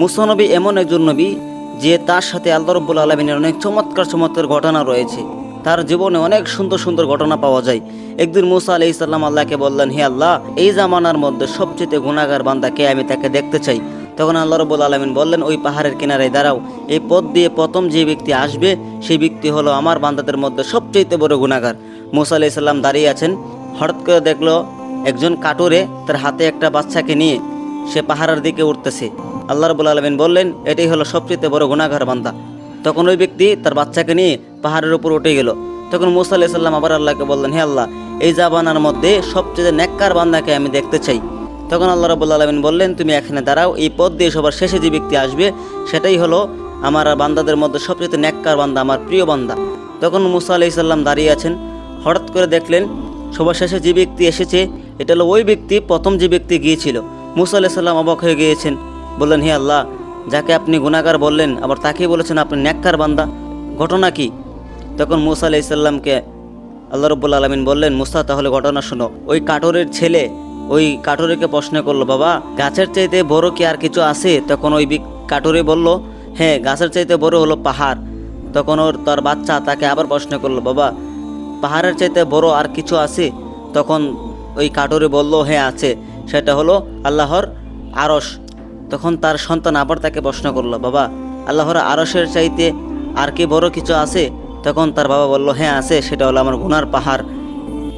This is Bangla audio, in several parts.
মুসা নবী এমন একজন নবী যে তার সাথে আল্লাহ রাব্বুল আলামিনের অনেক চমৎকার চমৎকার ঘটনা রয়েছে। তার জীবনে অনেক সুন্দর সুন্দর ঘটনা পাওয়া যায়। একদিন মুসা আলাইহিস সালাম আল্লাহকে বললেন, হে আল্লাহ, এই জামানার মধ্যে সবচেয়ে গুনাহগার বান্দা কে, আমি তাকে দেখতে চাই। তখন আল্লাহ রাব্বুল আলামিন বললেন, ওই পাহাড়ের কিনারায় দাঁড়াও, এই পথ দিয়ে প্রথম যে ব্যক্তি আসবে সেই ব্যক্তি হলো আমার বান্দাদের মধ্যে সবচেয়ে বড় গুনাহগার। মুসা আলাইহিস সালাম দাঁড়িয়ে আছেন, হঠাৎ করে দেখলো একজন কাটুরে তার হাতে একটা বাচ্চাকে নিয়ে সে পাহাড়ের দিকে উঠতেছে। আল্লাহ রাব্বুল আলামিন বললেন, এটাই হলো সবচেয়ে বড় গুনাহগার বান্দা। তখন ওই ব্যক্তি তার বাচ্চাকে নিয়ে পাহাড়ের উপর উঠে গেল। তখন মুসা আলাইহিস সালাম আবার আল্লাহকে বললেন, হে আল্লাহ, এই জামানার মধ্যে সবচেয়ে নেককার বান্দাকে আমি দেখতে চাই। তখন আল্লাহ রাব্বুল আলামিন বললেন, তুমি এখানে দাঁড়াও, এই পথ দিয়ে সবার শেষে যে ব্যক্তি আসবে সেটাই হলো আমার বান্দাদের মধ্যে সবচেয়ে নেককার বান্দা, আমার প্রিয় বান্দা। তখন মুসা আলাইহিস সালাম দাঁড়িয়ে আছেন, হঠাৎ করে দেখলেন সবার শেষে যে ব্যক্তি এসেছে এটা হলো ওই ব্যক্তি প্রথম যে ব্যক্তি গিয়েছিল। মুসা আলাইহিস সালাম অবাক হয়ে গিয়েছেন, বললেন, হে আল্লাহ, যাকে আপনি গুনাহগার বললেন আবার তাকেই বলেছেন আপনি নেককার বান্দা, ঘটনা কি? তখন মুসা আলাইহিস সালামকে আল্লাহ রাব্বুল আলামিন বললেন, মুসা, তাহলে ঘটনা শোনো। ওই কাটরের ছেলে ওই কাটুরেকে প্রশ্ন করলো, বাবা, গাছের চাইতে বড় কি আর কিছু আছে? তখন ওই কাটুরে বলল, হ্যাঁ, গাছের চাইতে বড় হলো পাহাড়। তখন তার বাচ্চা তাকে আবার প্রশ্ন করলো, বাবা, পাহাড়ের চাইতে বড় আর কিছু আছে? তখন ওই কাটুরে বলল, হ্যাঁ আছে, সেটা হলো আল্লাহর আরশ। তখন তার সন্তান আবার তাকে প্রশ্ন করলো, বাবা, আল্লাহর আরশের চাইতে আর কি বড় কিছু আছে? তখন তার বাবা বলল, হ্যাঁ আছে, সেটা হলো আমার গুনার পাহাড়।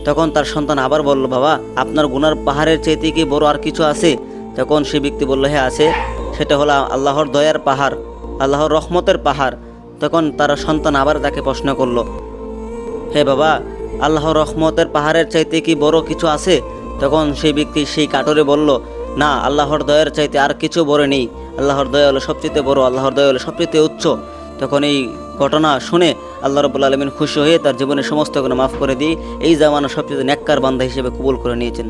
তখন তার সন্তান আবার বলল, বাবা, আপনার গুনার পাহাড়ের চাইতে কি বড় আর কিছু আছে? তখন সে ব্যক্তি বলল, হ্যাঁ আছে, সেটা হলো আল্লাহর দয়ার পাহাড়, আল্লাহর রহমতের পাহাড়। তখন তার সন্তান আবার তাকে প্রশ্ন করলো, হে বাবা, আল্লাহর রহমতের পাহাড়ের চাইতে কি বড় কিছু আছে? তখন সেই ব্যক্তি সেই কাটরে বলল, না, আল্লাহর দয়ার চাইতে আর কিছু বড় নেই, আল্লাহর দয়া হলো সবচেয়ে বড়, আল্লাহর দয়া হলো সবচেয়ে উচ্চ। তখন এই ঘটনা শুনে আল্লাহ রাব্বুল আলামিন খুশি হয়ে তার জীবনের সমস্ত গুনাহ মাফ করে দিয়ে এই জামানার সবচেয়ে নেককার বান্দা হিসেবে কবুল করে নিয়েছেন।